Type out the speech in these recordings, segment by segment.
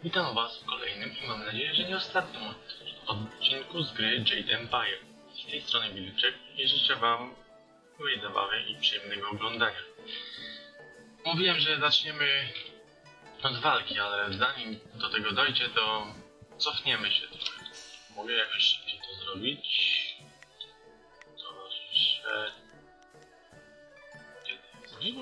Witam Was w kolejnym i mam nadzieję, że nie ostatnim odcinku z gry Jade Empire. Z tej strony Wilczek i życzę Wam miłej zabawy i przyjemnego oglądania. Mówiłem, że zaczniemy od walki, ale zanim do tego dojdzie, to cofniemy się trochę. Mogę jakoś szybciej to zrobić. To się... Nie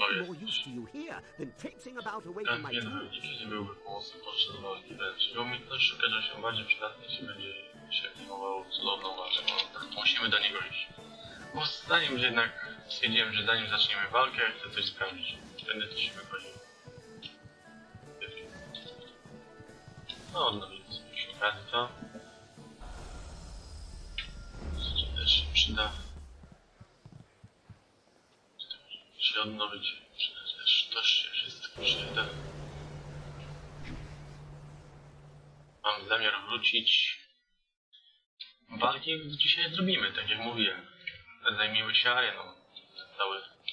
byłby pomocny podczas walki wręcz. Jego umiejętność okaże się bardziej przydatny, jeśli będzie się zajmował cudowną walkę. No, tak, musimy do niego iść. Bo stwierdziłem, że zanim zaczniemy walkę, chcę coś sprawdzić. Wtedy to się wychodzi. No, odnowić sobie kartę. Co też się przyda. Się odnowić. Też się wszystko przyda. Mam zamiar wrócić. Walki dzisiaj zrobimy, tak jak mówiłem. Zajmiemy się areną.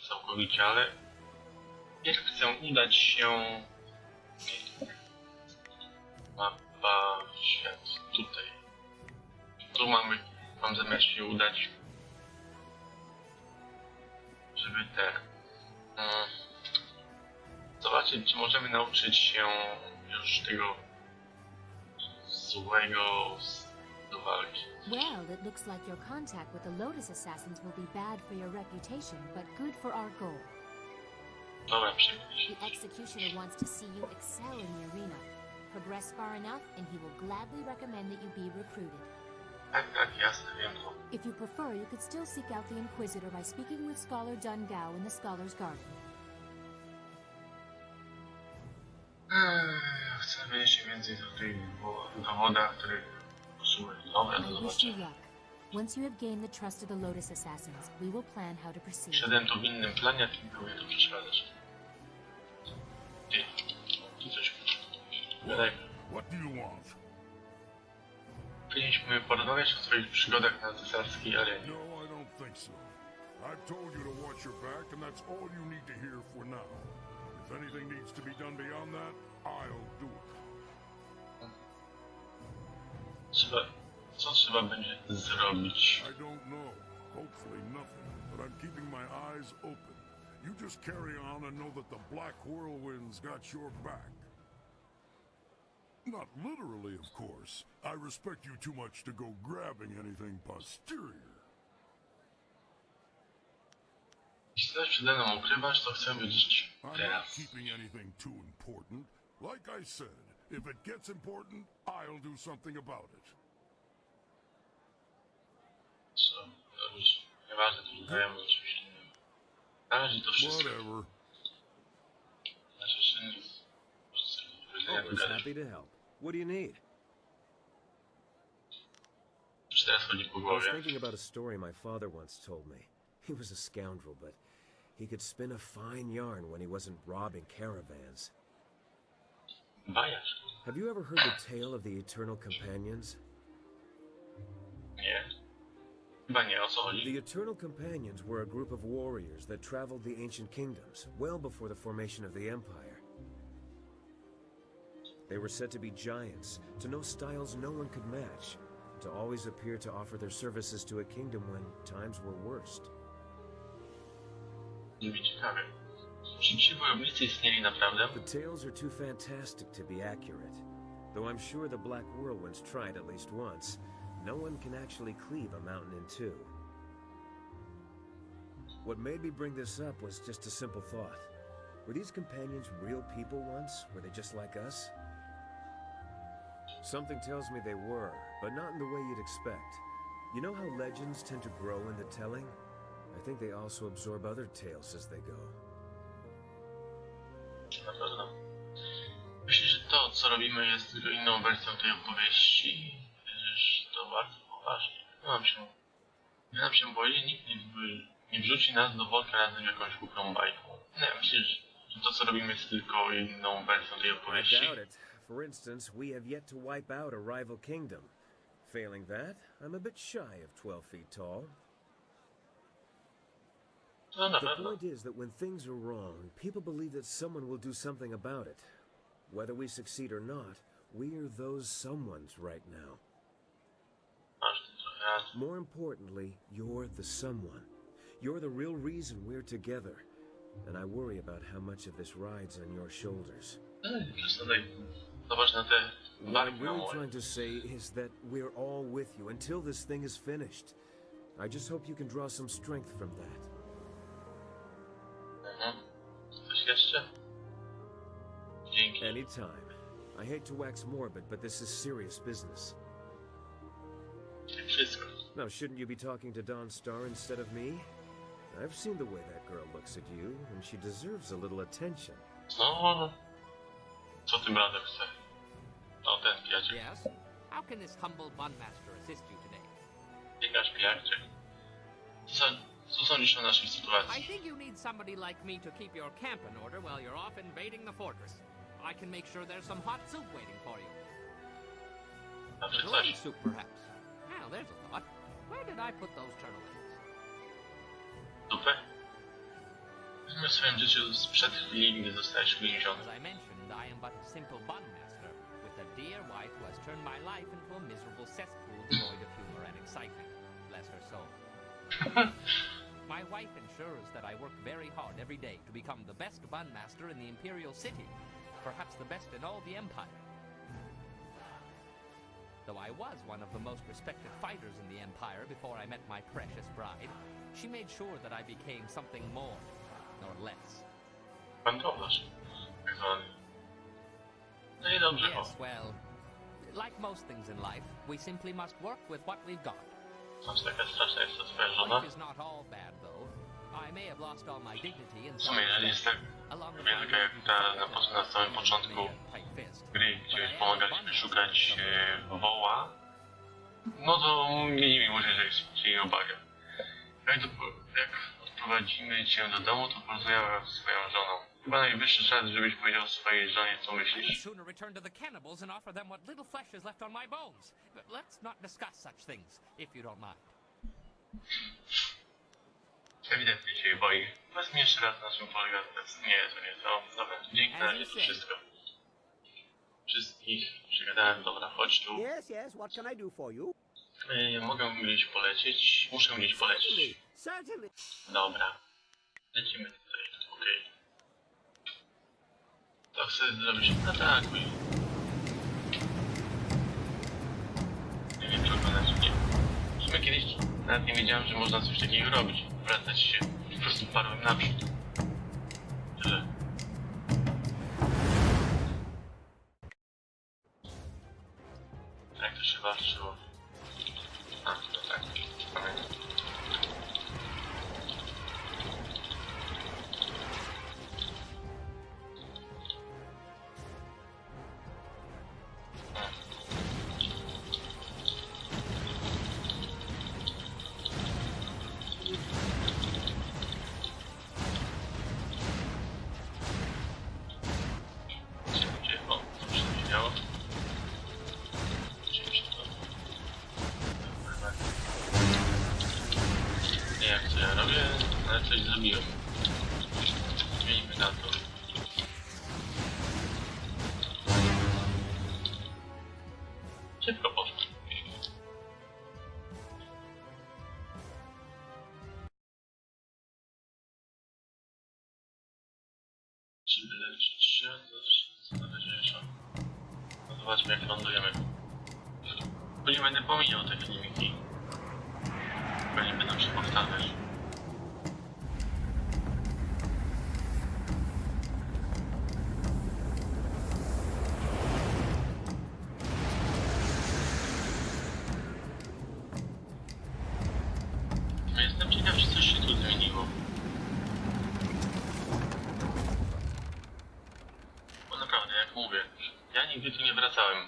Całkowicie, ale pierw chcę udać się... Mapa świat tutaj. Tu mam zamiar się udać, żeby zobaczyć, czy możemy nauczyć się już tego złego do walki. Well, it looks like your contact with the Lotus Assassins will be bad for your reputation, but good for our goal. Dobra, przyjmij się. The Executioner wants to see you excel in the arena. Progress far enough, and he will gladly recommend that you be recruited. Tak, jasne, wiem to. If you prefer, you could still seek out the Inquisitor by speaking with Scholar Dungao in the Scholar's Garden. Chcę wiedzieć się więcej o tych dowodach, które posługuję. Dobra, do I wish you zobaczenia. luck. Once you have gained the trust of the Lotus Assassins, we will plan how to proceed. Szedłem tu w innym planie, a ty mi próbuje tu przeszkadzać. Ty coś gadaj. What do you want? Powinniśmy porozmawiać o swoich przygodach na cesarskiej arenie. No, I don't think so. I've told you to watch your back, and that's all you need to hear for now. If anything needs to be done beyond that, I'll do it. Co trzeba będzie zrobić? I don't know. Hopefully nothing, but I'm keeping my eyes open. You just carry on and know that the Black Whirlwinds got your back. Not literally, of course. I respect you too much to go grabbing anything posterior. Jeśli coś przede mną ukrywasz, to chcę wiedzieć I'm not teraz. keeping anything too important. Like I said, if it gets important, I'll do something about it. Co robić? Nieważne, to dodajemy o czymś innym. Na razie to wszystko. Whatever. Znaczy, że nic. Always happy to help. What do you need? Czy teraz chodzi po I was głowie? thinking about a story my father once told me. He was a scoundrel, but he could spin a fine yarn when he wasn't robbing caravans. Bajarz. Have you ever heard the tale of the Eternal Companions? Nie. Chyba nie, o co chodzi? The Eternal Companions were a group of warriors that traveled the ancient kingdoms, well before the formation of the Empire. They were said to be giants, to know styles no one could match, to always appear to offer their services to a kingdom when times were worst. Brzmi ciekawie. Czy ci wojownicy istnieli naprawdę? The tales are too fantastic to be accurate. Though I'm sure the Black Whirlwinds tried at least once, no one can actually cleave a mountain in two. What made me bring this up was just a simple thought. Were these companions real people once? Were they just like us? Something tells me they were, but not in the way you'd expect. You know how legends tend to grow in the telling? I think they also absorb other tales as they go. Na pewno. Myślę, że to, co robimy, jest tylko inną wersją tej opowieści. Bierzesz to bardzo poważnie. Nie nam się boi, nikt nie wrzuci nas do worka razem jakąś głupią bajką. Nie, myślę, że to, co robimy, jest tylko inną wersją tej I opowieści. doubt it. For instance, we have yet to wipe out a rival kingdom. Failing that, I'm a bit shy of 12 feet tall. No na The pewno. point is that when things are wrong, people believe that someone will do something about it. Whether we succeed or not, we're those someones right now. Masz tu trochę racji. More importantly, you're the someone. You're the real reason we're together. And I worry about how much of this rides on your shoulders. Przesadzaj. Zobacz na te What barki I'm na really moje. trying to say is that we're all with you until this thing is finished. I just hope you can draw some strength from that. Coś jeszcze? Dzięki. Anytime. I hate to wax morbid, but this is serious business. Wszystko. Now, shouldn't you be talking to Dawn Star instead of me? I've seen the way that girl looks at you, and she deserves a little attention. No. Co ty bradek chce? No ten pijaczek. Yes? How can this humble bundmaster assist you today? Biegasz pijaczek. Co sądzisz o naszej I sytuacji? think you need somebody like me to keep your camp in order while you're off invading the fortress. I can make sure there's some hot soup waiting for you. Dobrze Turtle egg coś. soup, perhaps. Now, there's a thought. Where did I put those turtle eggs? Dupę? W swoim życiu sprzed chwili, gdy zostałeś uwięziony. As I mentioned, I am but a simple bundmaster with a dear wife who has turned my life into a miserable cesspool devoid of humor and excitement. Bless her soul. My wife ensures that I work very hard every day to become the best bundmaster in the Imperial City, perhaps the best in all the Empire. Though I was one of the most respected fighters in the Empire before I met my precious bride, she made sure that I became something more, nor less. Wędrowlarz. Tak zwany. No i dobrze, Yes, well, like most things in life, we simply must work with what we've got. Aż taka straszna jest to twoja żona. Life is not all bad, though. I may have lost all my dignity in W some sumie, jeżeli jest tak along with wielka jak ta na samym początku gry, gdzie pomagaliśmy szukać woła, no to nie dziwi może, że jest jej uwaga. Jak odprowadzimy cię do domu, to porozmawiamy z swoją żoną. Chyba najwyższy czas, żebyś powiedział swojej żonie, co I would myślisz. sooner return to the cannibals and offer them what little flesh is left on my bones. But let's not discuss such things, if you don't mind. Ewidentnie się jej boi. Powiedz mi jeszcze raz, na czym polega test. Nie, to nie to. Dobra, dzięki, na razie to wszystko. Wszystkich przygadałem, dobra, chodź tu. Yes, yes, what can I do for you? Mogę gdzieś polecieć, muszę gdzieś polecieć. Certainly. Dobra. Lecimy tutaj, okej. To chcę zrobić atakuj. Nie wiem, czy oglądać, nie. W sumie kiedyś nawet nie wiedziałem, że można coś takiego robić. Wracać się, po prostu parłem naprzód. Tyle. Jak to się walczyło? A, no tak, pamiętam. Nie wiem, co ja robię, ale coś zrobiłem. Zmienimy na to. Szybko poszło. Czy wyleczyć się? Co najważniejsze. No zobaczmy, jak lądujemy. Później będę pomijał te filmiki. Bo nie będą się powtarzać. No jestem ciekaw, czy coś się tu zmieniło. Bo naprawdę, jak mówię, ja nigdy tu nie wracałem.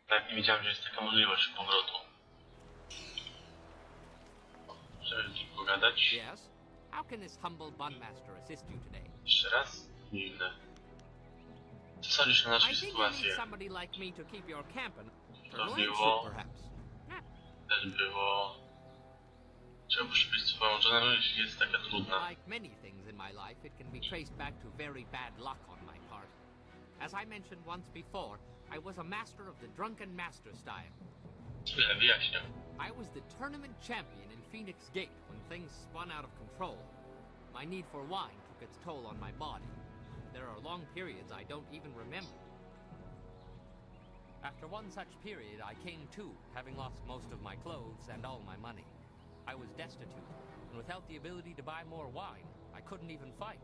Tak, nie wiedziałem, że jest taka możliwość powrotu. Żeby z nim pogadać. Yes? How can this humble bundmaster assist you today? Jeszcze raz? Dziwne. Co sądzisz o naszej I think you need sytuacji? somebody like me to keep your camp in. Turtle egg było. soup, perhaps. Też było... Trzeba poszukiwać swoją żonę, jeśli jest taka trudna. Like many things in my life, it can be traced back to very bad luck on my part. As I mentioned once before, I was a master of the drunken master style. Tyle wyjaśniam. I was the tournament champion in Phoenix Gate when things spun out of control. My need for wine took its toll on my body. There are long periods I don't even remember. After one such period, I came to, having lost most of my clothes and all my money. I was destitute, and without the ability to buy more wine, I couldn't even fight.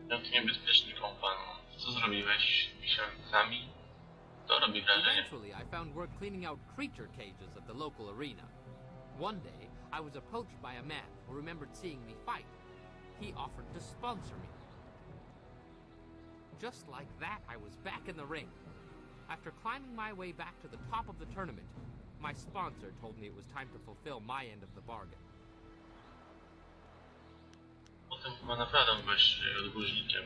Jak niebezpieczny kompan. Co zrobiłeś? Miesiącami? To robi wrażenie. Eventually, I found work cleaning out creature cages at the local arena. One day, I was approached by a man who remembered seeing me fight. He offered to sponsor me. Just like that, I was back in the ring. After climbing my way back to the top of the tournament, my sponsor told me it was time to fulfill my end of the bargain. Potem chyba naprawdę byłeś odgórnikiem.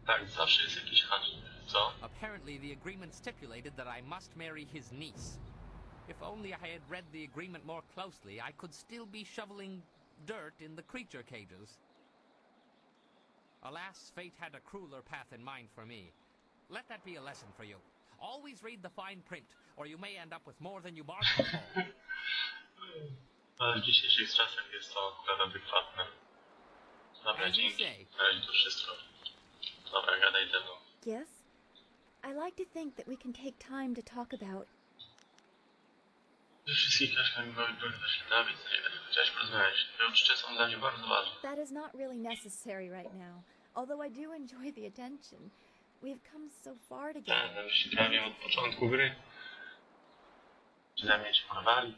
Tak, zawsze jest jakiś haczyk. Co? Apparently, the agreement stipulated that I must marry his niece. If only I had read the agreement more closely, I could still be shoveling dirt in the creature cages. Alas, fate had a crueler path in mind for me. Let that be a lesson for you. Always read the fine print, or you may end up with more than you bargained for. Ale w dzisiejszych czasach jest to akurat adekwatne. Dobra, As you dzięki. say. Na razie to wszystko. Dobra, gadaj ze mną. Yes? I like to think that we can take time to talk about. Ze wszystkich każdych małych się da, więc nie wiem. Chciałeś porozmawiać. Te uczucia są dla mnie bardzo ważne. That is not really necessary right now, although I do enjoy the attention. We've come so far Tak, together. no się prawie od początku gry. Przynajmniej cię porwali.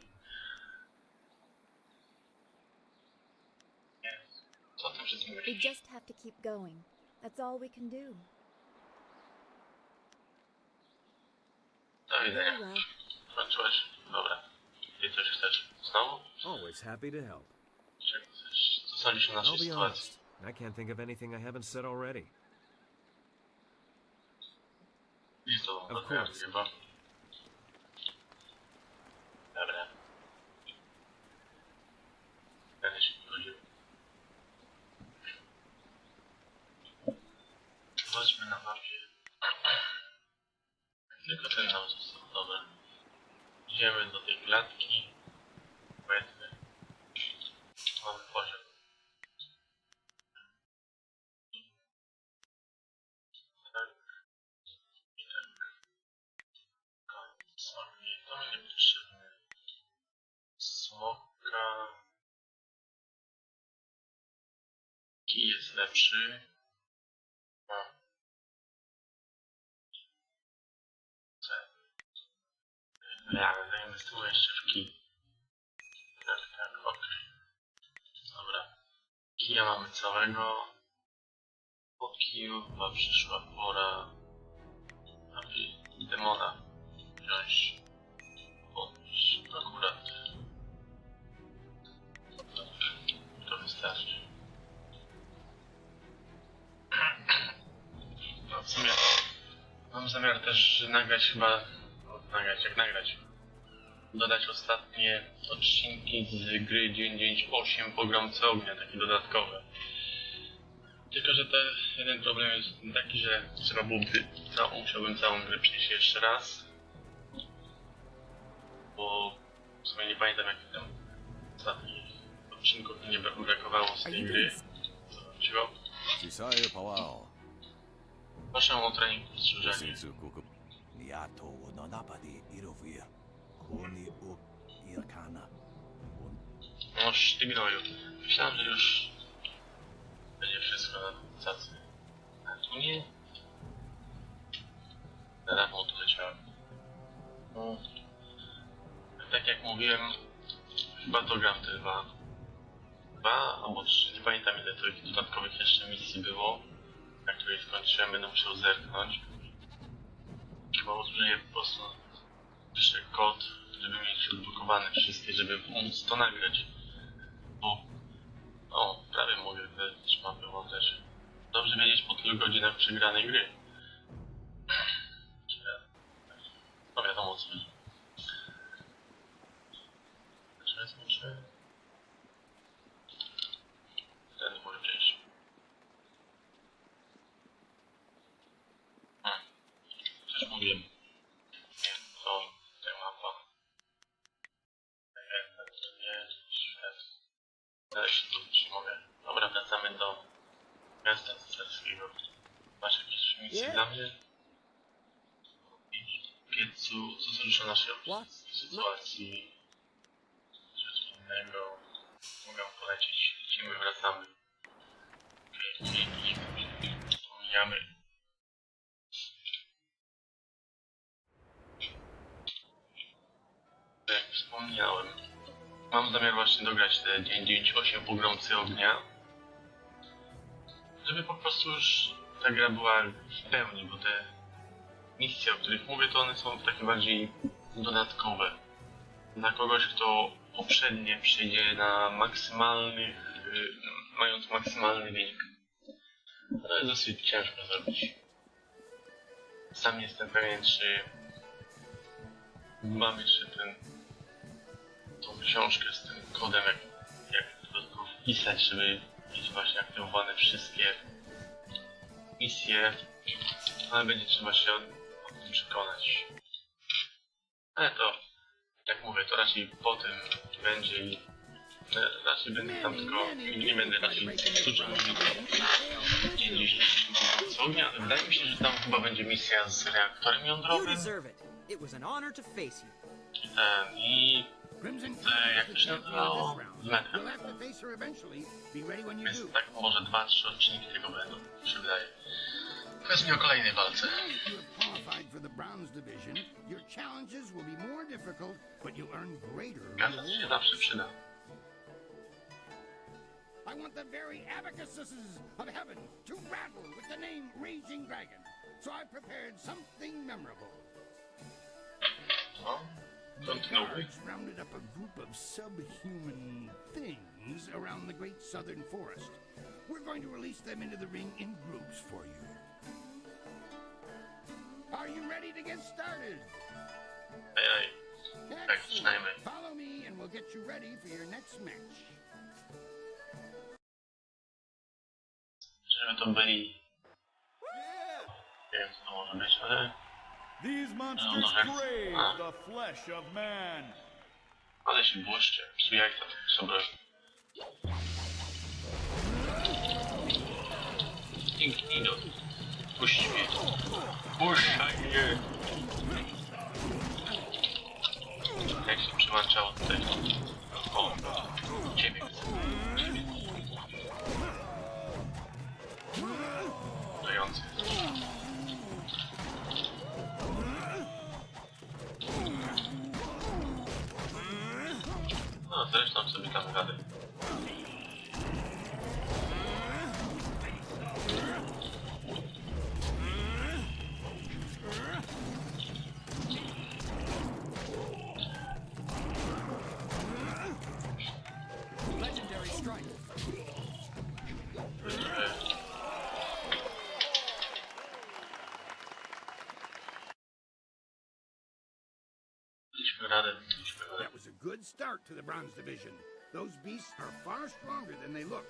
Nie. Co o tym wszystkim We myślisz? just have to keep going. That's all we can do. Do Very widzenia. well. Kończyłeś? Dobra. Ty coś chcesz? Znowu? Always happy to help. Czego chcesz? Co sądzisz o naszej I'll be sytuacji? honest. I can't think of anything I haven't said already. Jest to Of dobra course. chyba. Dobra. Będę się wchodził. Chodźmy na mapie. Tylko ten nam został. Dobra. Idziemy do tej klatki. Powiedzmy. Mamy poziom. Tak. I tak. Koniec. To mi nie potrzebne. Smoka. Kij jest lepszy. Ja, zainwestuję jeszcze w kij. Tak, okej. Dobra. Kija mamy całego. Po kiju chyba przyszła pora, aby demona wziąć. Podnieść akurat. Dobrze. To wystarczy. No w sumie mam zamiar też nagrać chyba... nagrać. Dodać ostatnie odcinki z gry 998 Pogromcy Ognia, takie dodatkowe. Tylko, że jeden problem jest taki, że trzeba byłoby musiałbym całą grę przejść jeszcze raz. Bo w sumie nie pamiętam jak tam ostatnich odcinków nie brakowało z tej gry. Zobaczcie. 小さいパワーを Proszę o trening strzeżenia. 先通告野党の中でいる冬こにおいるかな Noż ty gnoju. Myślałem, że już będzie wszystko na cacy. A tu nie. Na dawno tu leciałem. No. Tak jak mówiłem, chyba to gram te dwa albo trzy, nie pamiętam ile tych dodatkowych jeszcze misji było. Na której skończyłem, będę musiał zerknąć. Chyba użyję po prostu jeszcze kod, żeby mieć odblokowane wszystkie, żeby móc to nagrać. Bo o, prawie mogę też mapę też. Dobrze wiedzieć po tylu godzinach przegranej gry. No wiadomo co. Teraz muszę... Ten może przejść. już mówiłem. Nie, to ta mapa. Nie, dalej się tu mogę. Dobra, wracamy do miasta cesarskiego. Masz jakieś misje dla mnie? Piecu, co zrusza naszej sytuacji? Coś innego. Mogę polecieć. Lecimy, wracamy. Pomijamy. Jak wspomniałem, mam zamiar właśnie dograć te dzień 98 pogromcy ognia. Żeby po prostu już ta gra była w pełni, bo te misje, o których mówię, to one są takie bardziej dodatkowe. Dla kogoś, kto poprzednie przejdzie na maksymalnych, mając maksymalny wynik. To jest dosyć ciężko zrobić. Sam nie jestem pewien, czy mam jeszcze tą książkę z tym kodem, jak tylko wpisać, żeby mieć właśnie aktywowane wszystkie misje, ale będzie trzeba się o tym przekonać. Ale to, jak mówię, to raczej po tym będzie i raczej będę tam tylko, nie będę raczej dużo mówił o dzień dzisiejszym co ognia, ale wydaje mi się, że tam chyba będzie misja z reaktorem jądrowym. I jak to się nazywało? Z metrem. Więc tak może 2-3 odcinki tego będą, mi się wydaje. Powiedz mi o kolejnej walce. Gazet się zawsze przyda. I want the very abacuses of heaven to rattle with the name Raging Dragon. So I prepared something memorable. No, kontynuuj. Guards rounded up a group of subhuman things around the great southern forest. We're going to release them into the ring in groups for you. Are you ready to get started? Ej, tak, zaczynajmy. Follow me and we'll get you ready for your next match. Żeby to byli... Nie wiem, co to może być, ale... These monsters crave the flesh of man. Ale się błyszczy, psu jajca sobie. Ignido. Puść mnie. Puszczaj mnie. Jak się przyłączało tutaj? O, ciebie chcę. Ciebie. Dający. No, zresztą sobie tam gadaj. Legendary strike. That was a good start to the Bronze Division. Those beasts are far stronger than they look.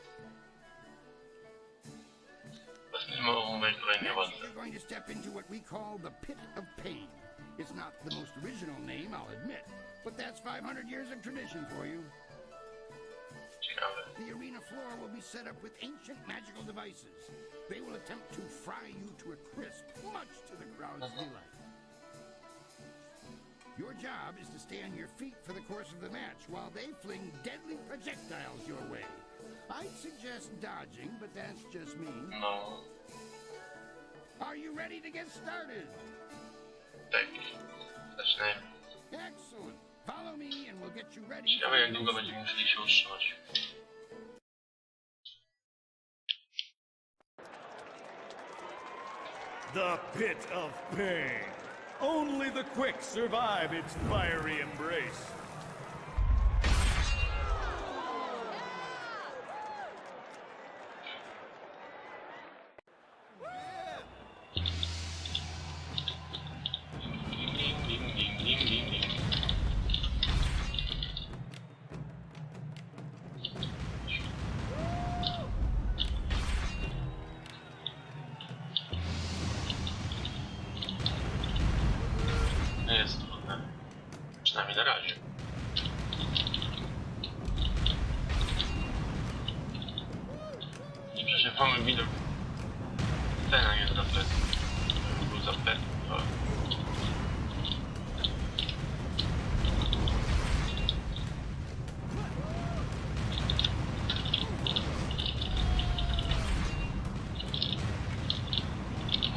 Next, you're going to step into what we call the Pit of Pain. It's not the most original name, I'll admit, but that's 500 years of tradition for you. The arena floor will be set up with ancient magical devices. They will attempt to fry you to a crisp, much to the crowd's delight. Your job is to stay on your feet for the course of the match while they fling deadly projectiles your way. I'd suggest dodging, but that's just me. No. Are you ready to get started? Tak. Zaczynajmy. Excellent. Follow me and we'll get you ready. Ciekawe, jak długo będziemy musieli się utrzymać. The Pit of Pain. Only the quick survive its fiery embrace. Przynajmniej na razie. I przecież mamy widok. Ten, a nie zaplet. Był zaplet.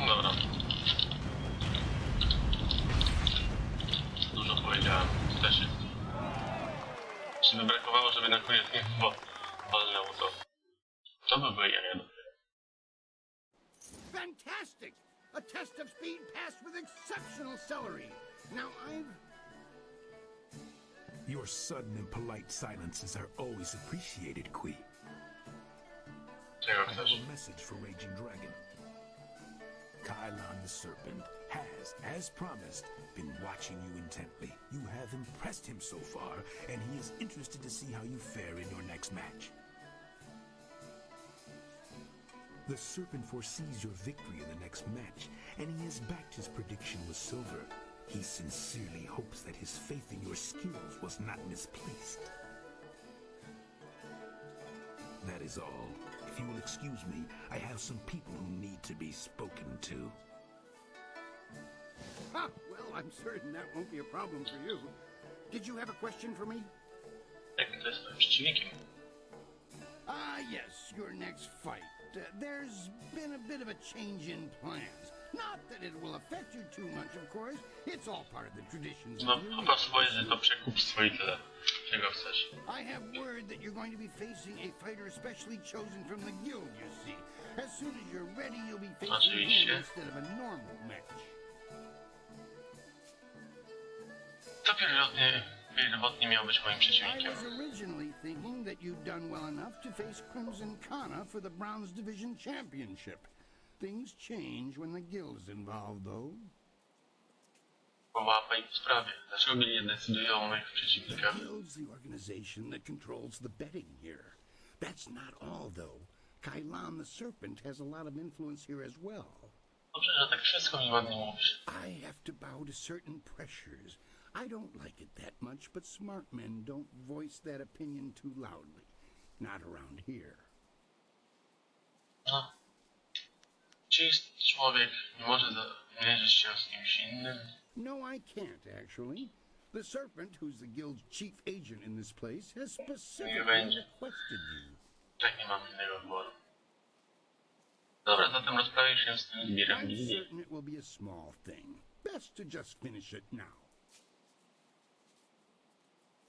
Dobra. Dużo powiedziałem. Też jest. Czy by brakowało, żeby na koniec nie walnęło to. To by były jaja dobre. Fantastic! A test of speed passed with exceptional celery. Now Your sudden and polite silences are always appreciated, Kui. Czego I have chcesz? a message for Raging Dragon. Kylon the Serpent has, as promised, been watching you intently. You have impressed him so far, and he is interested to see how you fare in your next match. The Serpent foresees your victory in the next match, and he has backed his prediction with silver. He sincerely hopes that his faith in your skills was not misplaced. That is all. If you will excuse me, I have some people who need to be spoken to. Ah, well, I'm certain that won't be a problem for you. Did you have a question for me? Jakim to jest twoim przeciwnikiem? Yes, your next fight. There's been a bit of a change in plans. Not that it will affect you too much, of course. It's all part of the traditions No, of the po prostu arena. powiedz, że to przekupstwo i tyle. Czego chcesz? I have word that you're going to be facing a fighter specially chosen from the guild, you see. As soon as you're ready, you'll be facing Oczywiście. him instead of a normal match. To pierwotnie miał być moim I przeciwnikiem. was originally thinking that you'd done well enough to face Crimson Kana for the Bronze Division Championship. Things change when the guild's involved, though. Połapa ich w sprawie. Dlaczego gildia decydują o moich przeciwnikach? The guild's the organization that controls the betting here. That's not all, though. Kylon the Serpent has a lot of influence here as well. Dobrze, że tak wszystko mi ładnie mówisz. I have to bow to certain pressures. I don't like it that much, but smart men don't voice that opinion too loudly. Not around here. No. Czy jest człowiek nie może zmierzyć się z kimś innym? No, I can't, actually. The Serpent, who's the guild's chief agent in this place, has specifically będzie. requested you. Tak nie mam innego wyboru. Dobra, zatem rozprawię się z tym zbierem I'm gildii. certain it will be a small thing. Best to just finish it now.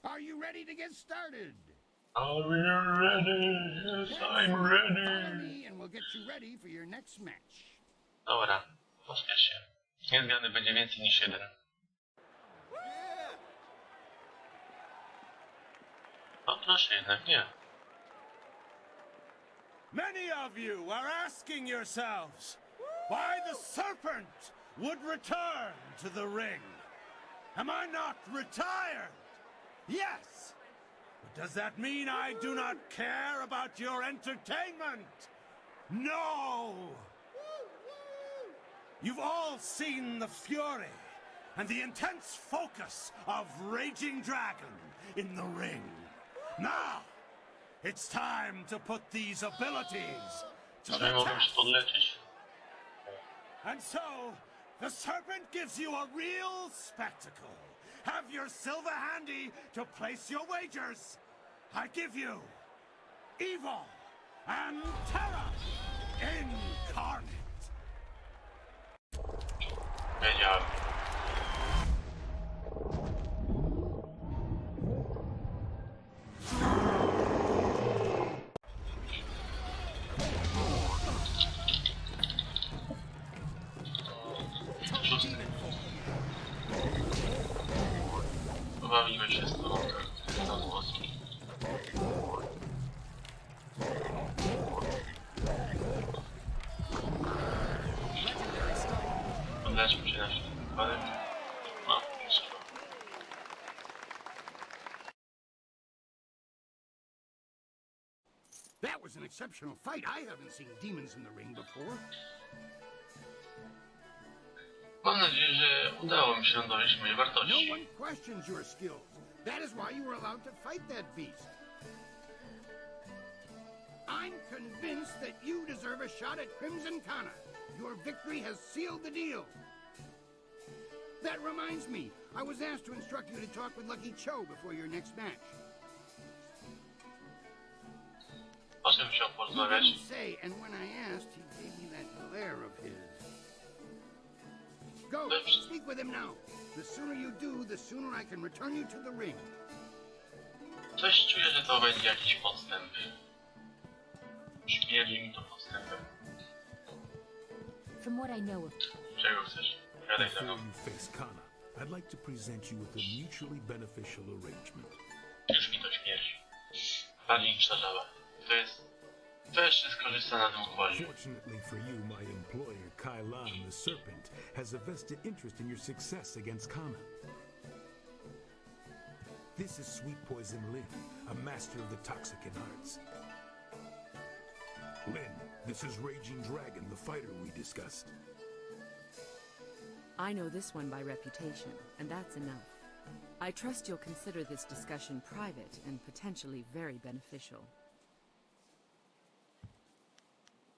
Are you ready to get started? Are you ready? Yes, I'm Follow ready. me and we'll get you ready for your next match. Dobra, pospiesz się. Nie zgany będzie więcej niż jeden. O, proszę jednak nie. Many of you are asking yourselves why the serpent would return to the ring. Am I not retired? Yes. But does that mean I do not care about your entertainment? No. You've all seen the fury and the intense focus of Raging Dragon in the ring. Now, it's time to put these abilities to Sobie the mogę się test. podleczyć. And so, the serpent gives you a real spectacle. Have your silver handy to place your wagers. I give you evil and terror incarnate. Wiedziałem. Szósty. Pobawimy się z tą głosem. Podlećmy się na wszelki wypadek. No, trzeba. That was an exceptional fight. I haven't seen demons in the ring before. Mam nadzieję, że udało mi się dowieść mojej No wartości. one questions your skills. That is why you were allowed to fight that beast. I'm convinced that you deserve a shot at Crimson Kana. Your victory has sealed the deal. That reminds me, I was asked to instruct you to talk with Lucky Cho before your next match. O czym chciał He porozmawiać? didn't say, and when I asked, he gave me that glare of his. Go, speak with him now. The sooner you do, the sooner I can return you to the ring. Coś czuję, że to będzie jakiś podstęp. Śmierdzi mi to podstępem. From what I know of Czego chcesz? Gadaj ze Before mną. you face Kana, I'd like to present you with a mutually beneficial arrangement. Już mi to śmierdzi. Bardziej niż ta żaba. To jeszcze skorzysta na tym układzie. Fortunately for you, my employer, Kailan the Serpent, has a vested interest in your success against Kana. This is Sweet Poison Lin, a master of the Toxicant arts. Lin, this is Raging Dragon, the fighter we discussed. I know this one by reputation, and that's enough. I trust you'll consider this discussion private and potentially very beneficial.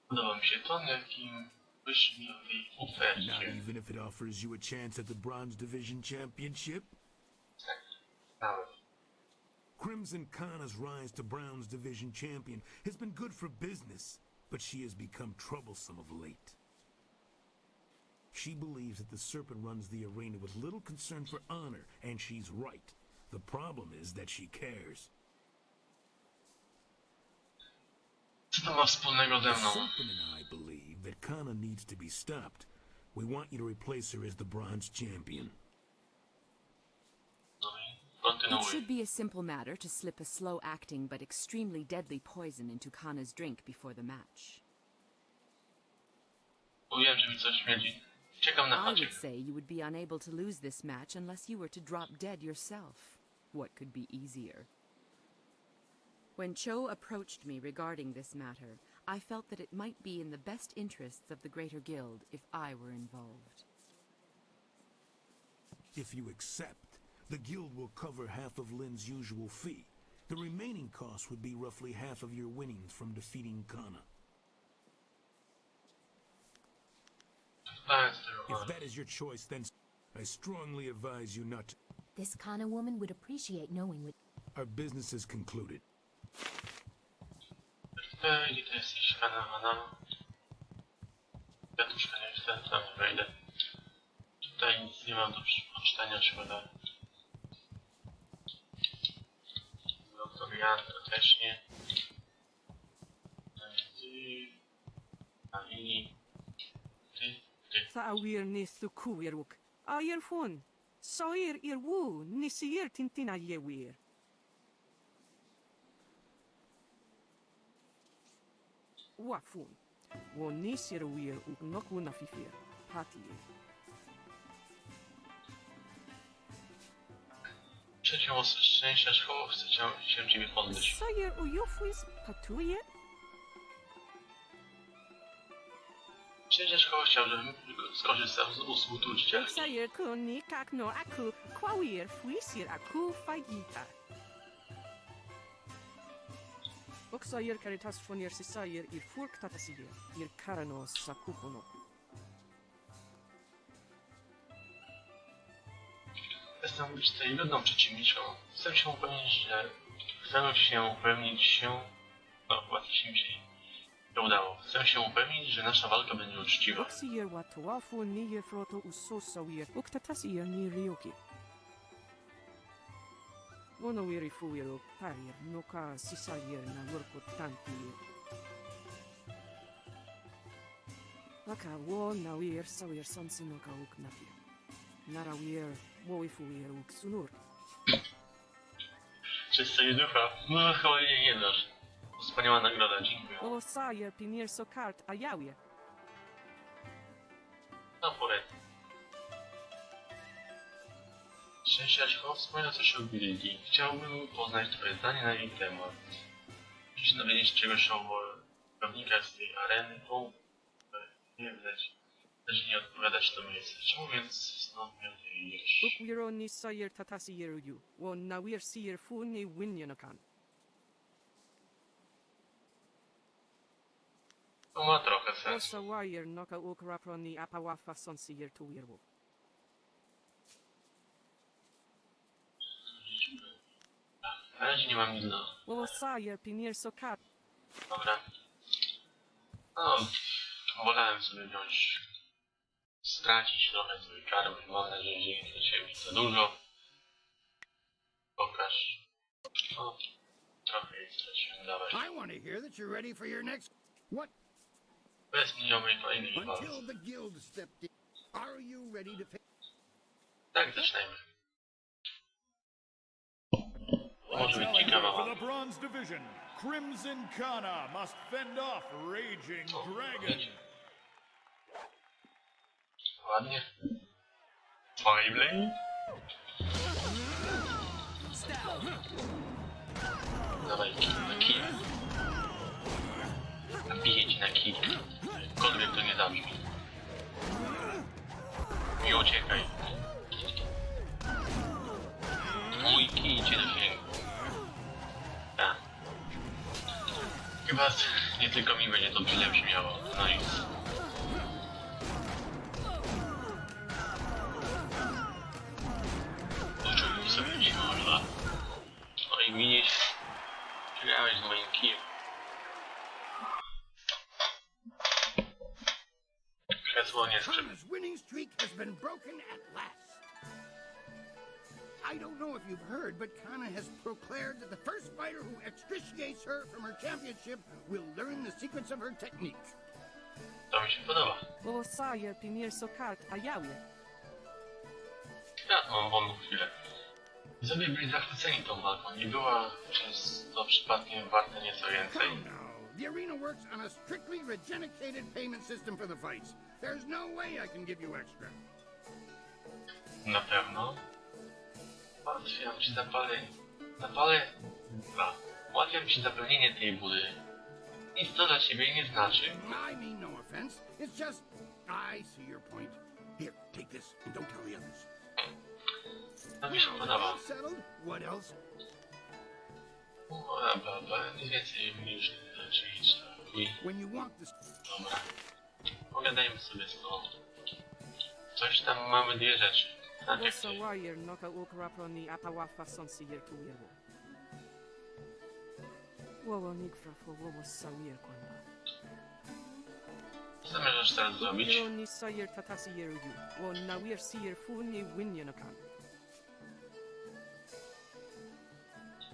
Podoba mi się ton, jakim wyszli o tej Not ofercie. even if it offers you a chance at the Bronze Division Championship? Nawet. Crimson Kana's rise to Bronze Division Champion has been good for business, but she has become troublesome of late. She believes that the Serpent runs the arena with little concern for honor, and she's right. The problem is that she cares. Co to ma wspólnego ze The mną? Serpent and I believe that Kana needs to be stopped. We want you to replace her as the Bronze Champion. No i It kontynuuj. should be a simple matter to slip a slow-acting but extremely deadly poison into Kana's drink before the match. Mówiłem, że mi coś śmierdzi. Czekam na I haczyk. would say you would be unable to lose this match unless you were to drop dead yourself. What could be easier? When Cho approached me regarding this matter, I felt that it might be in the best interests of the Greater Guild if I were involved. If you accept, the guild will cover half of Lin's usual fee. The remaining cost would be roughly half of your winnings from defeating Kana. Wstałem z tego If choru. that is your choice, then I strongly advise you not to. this Kana woman would appreciate knowing what. Our business is concluded. Gdzie to jesteś, Hanna? Kwiatuszka nie chcę, tam nie wejdę. Tutaj nic nie mam do przeczytania, szkoda. Doktor Jan to też nie. Ty. Thawir nis tu kuiruk. Ayer fun. Soir irwu nisir tintina yewir. Wafun. Wo nisir wir uk noku nafifir. Patir. Trzecią osobę szczęścia szkoły chcę się ciebie pozbyć. Soir uyufwis patuye. Trzecia szkoła chciał, żebym skorzystał z usług uczcielskich. Sayer kuni kakno aku kwawir fuisir aku fagita. Oksayer caritas fonir sisayer ir furk tatasier ir karanos sakupono. Jestem być tutaj godną przeciwniczką. Chcę się upewnić się... No, właśnie mi się nie udało. Chcę się upewnić, że nasza walka będzie uczciwa. Oksier watowafu ni je froto usosawir uktatasier ni ryoki. Ono wiri fuiro parir noka sisayer na lurko tantir. Laka wo na wir sawir sansi noka uk napir. Nara wir wo fuiro uk sunur. Czyste ducha. No, chyba nie dasz. Wspaniała nagroda, dziękuję. O sayer pinir so kart ayawie. Na porę. Szczęściaczko, wspomina coś o gildii. Chciałbym poznać twoje zdanie na jej temat. Musisz dowiedzieć czegoś o pewnikach z tej areny, nie widać. Też nie odpowiadać to miejsce. Czemu więc stąd miał iść? Ukwironi sayer tatasi yeruyu. Won nawir siyer funi winyanakan. To ma trochę sensu. Osa wire noka ukraproni apawafa sonsi yer tu wirwu. Na razie nie mam nic do... Wo sayer pinir sokat. Dobra. No, wolałem sobie wziąć... stracić trochę złej karmy. Mam nadzieję, że nie straciłem za dużo. Pokaż. O, trochę jej straciłem. Dawaj. I want to hear that you're ready for your next. What? Bez minionej kolejnej walki. Until the guild stepped in. Are you ready to face? Tak, zaczynajmy. To może być Challenger ciekawa for the walka. Bronze Division, Crimson Kana must fend off Raging Dragon. Ładnie. Fireblade. Dawaj, na kij. Nabiję ci na kij. Jakkolwiek to nie zabrzmi. Nie uciekaj. Mój kij cię dosięgnie. Tak. Chyba nie tylko mi będzie to źle brzmiało. No i... Poczułem sobie siła. No i widzisz, przegrałeś z moim kijem. Krzesło nie skrzyp. Kana's winning streak has been broken at last. I don't know if you've heard, but Kana has proclaimed that the first fighter who extriciates her from her championship will learn the secrets of her technique. To mi się podoba. Wo sayer pinir sokat ayawie. Ja mam wolną chwilę. Widzowie byli zachwyceni tą walką. Nie była przez to przypadkiem warta nieco więcej. Come now. The arena works on a strictly regenerated payment system for the fights. There's no way I can give you extra. Na pewno. Ułatwiam ci zapalenie. Ułatwiam ci zapełnienie tej budy. Nic to dla ciebie nie znaczy. I mean no offense. It's just, I see your point. Here, take this and don't tell the others. To mi się Now podoba. that's settled, what else? Nic więcej mi już nie znaczy. When you want this. Dobra. Pogadajmy sobie z tobą. Coś tam mamy dwie rzeczy. Tak jak Osa wire noka ukraproni apawafa sonsi yer tu wirwu. Wo nigfra fo wo sayer kwana. Co zamierzasz teraz zrobić? Ukwironi sayer tatasi yeruyu. Won nawir siyer funi winyanakan.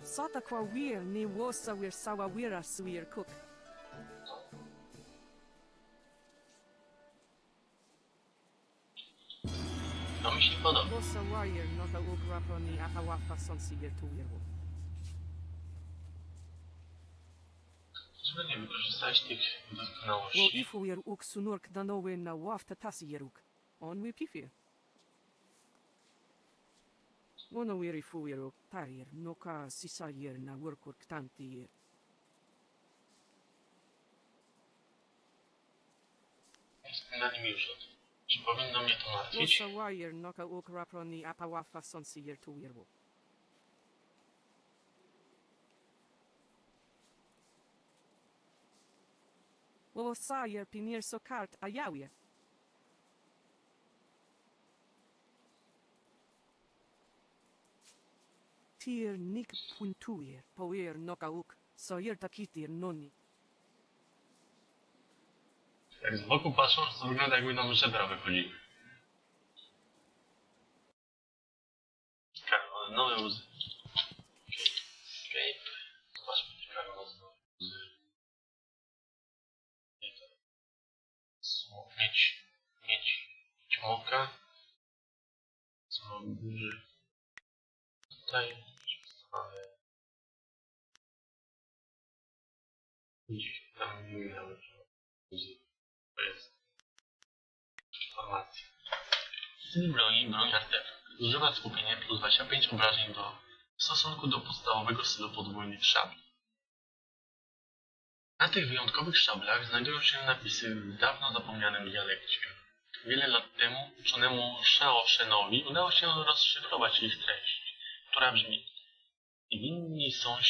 Sata kwa wir ni wosa wir sawa wira swir cook. To mi się podoba. Wosa wire noka ukraproni apawafa sonsi yer tu wirwu. Żeby nie wykorzystać tych Wo doskonałości. ifu yer uk sunurk danowe na waf tatasi yeruk. On wi pifir. Wono wir ifu yeruk tarier noka sisa yer na workurk tanti yer. Jestem na nim już od. Czy powinno mnie to martwić? Wosa wire noka ukraproni apawafa sonsi yer tu wirwu. Wo sayer pinir sokart ayawie. Tier nik puntuir, power noka uk, sayer takitir noni. Jak z boku patrząc, to wygląda jakby nam żebra wychodziły. Karol, nowe łzy. Escape. Zobaczmy te Karol, nowe łzy. Nie to. Mieć moka. Co duży. Tutaj. Mamy. Gdzieś tam minęły łzy. To jest informacja. Styl broni, broń artefakt. Zużywa skupienie plus 25 obrażeń w stosunku do podstawowego stylu podwójnych szabli. Na tych wyjątkowych szablach znajdują się napisy w dawno zapomnianym dialekcie. Wiele lat temu uczonemu Shao Shenowi udało się rozszyfrować ich treść, która brzmi: niewinni są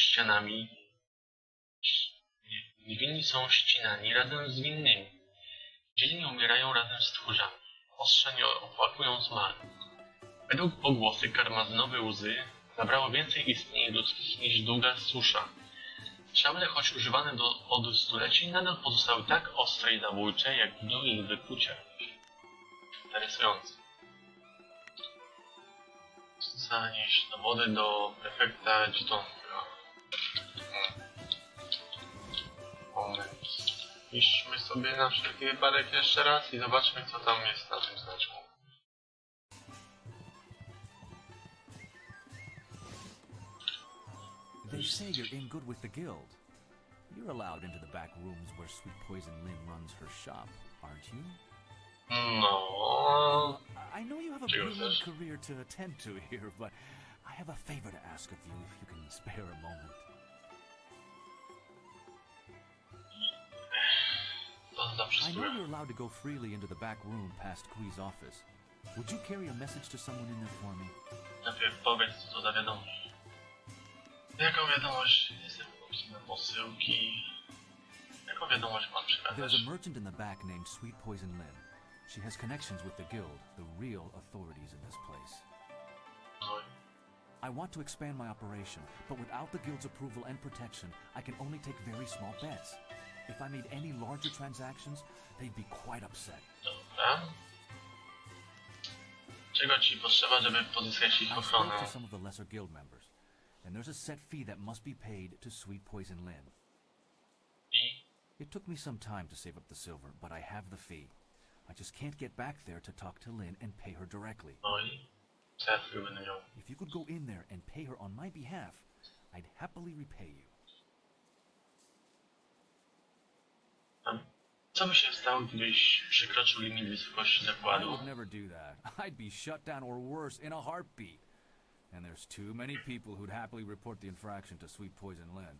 ścinani razem z winnymi. Dzielni umierają razem z tchórzami. Ostrze nie opłakują zmarłych. Według pogłosy karmazynowe łzy zabrało więcej istnień ludzkich niż długa susza. Szable, choć używane od stuleci, nadal pozostały tak ostre i zabójcze, jak w długich wykuciach. Interesujące. Zanieść dowody do prefekta Dzitonga. Moment. Piszmy sobie na wszelki wypadek jeszcze raz i zobaczmy, co tam jest na tym znaczku. They say you're in good with the guild. You're allowed into the back rooms where Sweet Poison Lynn runs her shop, aren't you? No. I know you have a brilliant career to attend to here, but I have a favor to ask of you if you can spare a moment. I know you're allowed to go freely into the back room past Kui's office. Would you carry a message to someone in there for me? Najpierw powiedz, co to za wiadomość. Jaką wiadomość? Jestem obsługą posyłki. Jaką wiadomość mam przekazać? There's a merchant in the back named Sweet Poison Lynn. She has connections with the guild, the real authorities in this place. No. I want to expand my operation, but without the guild's approval and protection, I can only take very small bets. If I made any larger transactions, they'd be quite upset. Dobra. Czego ci potrzeba, żeby pozyskać ich I ochronę? spoke to some of the lesser guild members, and there's a set fee that must be paid to Sweet Poison Lynn. It took me some time to save up the silver, but I have the fee. I just can't get back there to talk to Lynn and pay her directly. No i co ja sobie będę miał? If you could go in there and pay her on my behalf, I'd happily repay you. Co by się stało, gdybyś przekroczył limit wysokości I zakładu? would never do that. I'd be shut down or worse in a heartbeat. And there's too many people who'd happily report the infraction to Sweet Poison Lynn.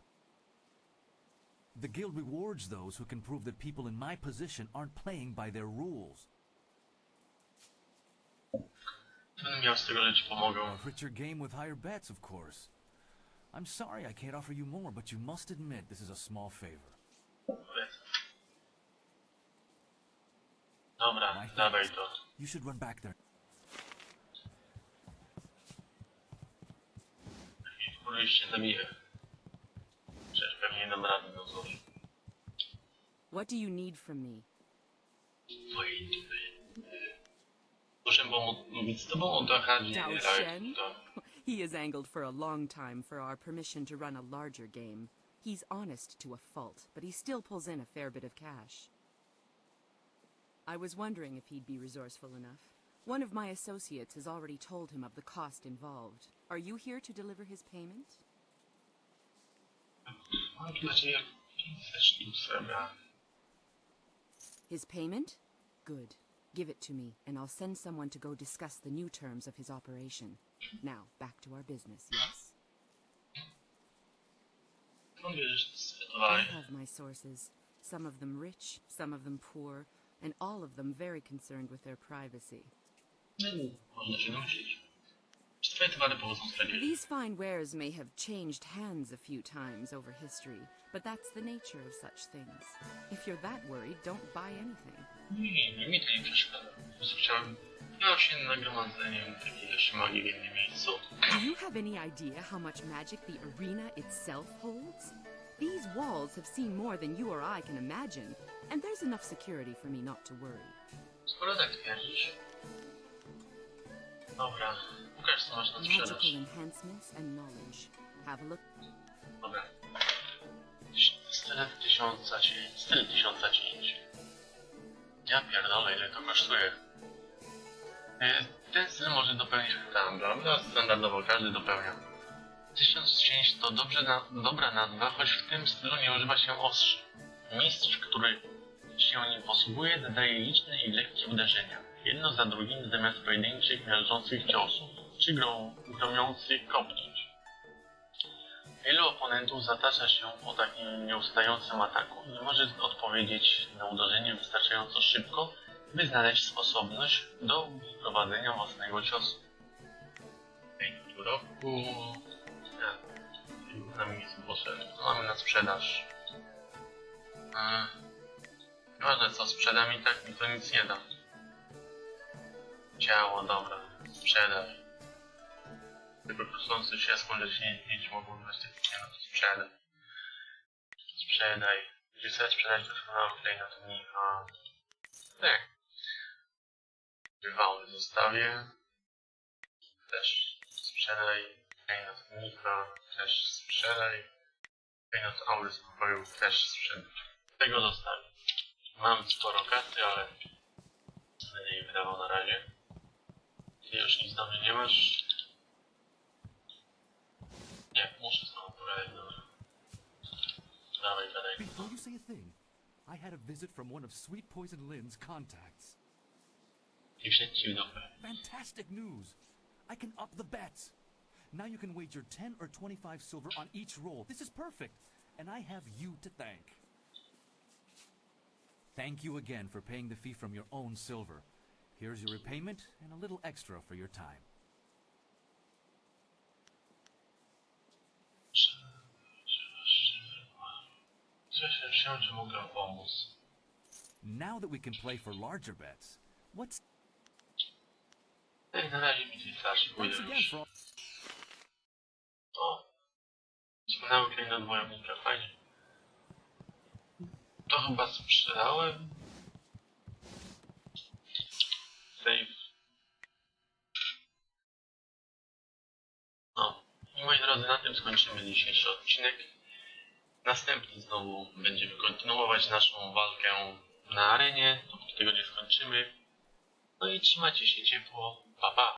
The guild rewards those who can prove that people in my position aren't playing by their rules. Będę miał z tego, że ci pomogą. A richer game with higher bets, of course. I'm sorry I can't offer you more, but you must admit this is a small favor. Dobra, dawaj to. You should run back there. Któryś się zabije. Przecież pewnie nie dam rady do złożu. What do you need from me? Muszę mówić z tobą o Dahadzie, Dao nie Shen? to. He has angled for a long time for our permission to run a larger game. He's honest to a fault, but he still pulls in a fair bit of cash. I was wondering if he'd be resourceful enough. One of my associates has already told him of the cost involved. Are you here to deliver his payment? Mam tu dla ciebie 500 sztuk srebra. His payment? Good. Give it to me, and I'll send someone to go discuss the new terms of his operation. Now, back to our business, yes? Skąd wierzysz, I zdecydowałeś? have my sources. Some of them rich, some of them poor, and all of them very concerned with their privacy. Można się domyślić. Czy twoje towary pochodzą z tragedii? These fine wares may have changed hands a few times over history, but that's the nature of such things. If you're that worried, don't buy anything. Nie, mi to nie przeszkadza. Po prostu chciałem się nagromadzeniem takiej ilości magii w jednym miejscu. Do you have any idea how much magic the arena itself holds? These walls have seen more than you or I can imagine, and there's enough security for me not to worry. Skoro tak twierdzisz. Dobra, pokaż co masz na sprzedaż. Magical enhancements and knowledge. Have a look. Dobra. Styl tysiąca cięć. Ja pierdolę, ile to kosztuje. Ten styl może dopełnić tam, prawda? Standardowo każdy dopełnia. 1000 cięć to dobra nazwa, choć w tym stylu nie używa się ostrzy. Mistrz, który się nim posługuje, zadaje liczne i lekkie uderzenia. Jedno za drugim zamiast pojedynczych, miażdżących ciosów, czy gromiących kopnięć. Wielu oponentów zatacza się po takim nieustającym ataku i nie może odpowiedzieć na uderzenie wystarczająco szybko, by znaleźć sposobność do prowadzenia własnego ciosu. W roku... Na miejscu poszedł. Mamy na sprzedaż. Nieważne co sprzedam i tak mi to nic nie da. Ciało, dobra. Sprzedaj. Tylko proszący się skąd się nic mogą dać tych no to sprzedaj. Sprzedaj. Jeżeli chcesz sprzedać to chyba tutaj na to nie. Tak. Wywałny zostawię. Też sprzedaj. Klejnot też sprzedaj. Klejnot aury spokoju też sprzedaj. Tego zostawię. Mam sporo karty, ale będę jej wydawał na razie. Ty już nic do mnie nie masz. Nie, muszę znowu pogadać, dobra. Dawaj, gadaj. Before you say a thing, I had a visit from one of Sweet Poison Lynn's contacts. I wszedł ci w dupę. Fantastic news! I can up the bets. Now you can wager 10 or 25 silver on each roll. This is perfect, and I have you to thank. Thank you again for paying the fee from your own silver. Here's your repayment and a little extra for your time. Cieszę się, że mogę pomóc. Now that we can play for larger bets, what's... Na razie mi wystarczy, pójdę już. O! Wspaniały klejnot wojownika, fajnie. To chyba sprzedałem. Save. No. I moi drodzy, na tym skończymy dzisiejszy odcinek. Następny znowu będziemy kontynuować naszą walkę na arenie. Dopóki tego nie skończymy. No i trzymajcie się ciepło. Pa, pa.